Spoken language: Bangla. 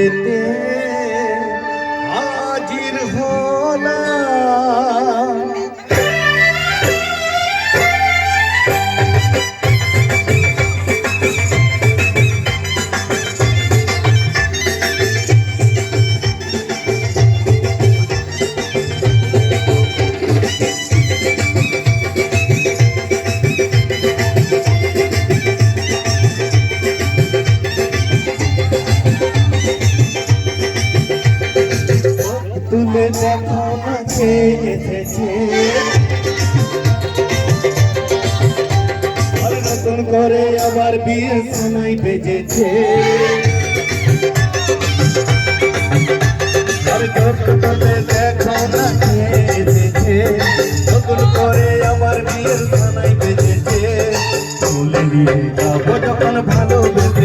বিয়েতে হাজির হলাম। তুলে দেখো না কে এসেছে, আর নতুন করে আবার বিয়ের সময় বেজেছে। আর তুলে দেখো না কে এসেছে, নতুন করে আবার বিয়ের সময় বেজেছে। বলে নিয়ে যাবো যখন ভালোবেসে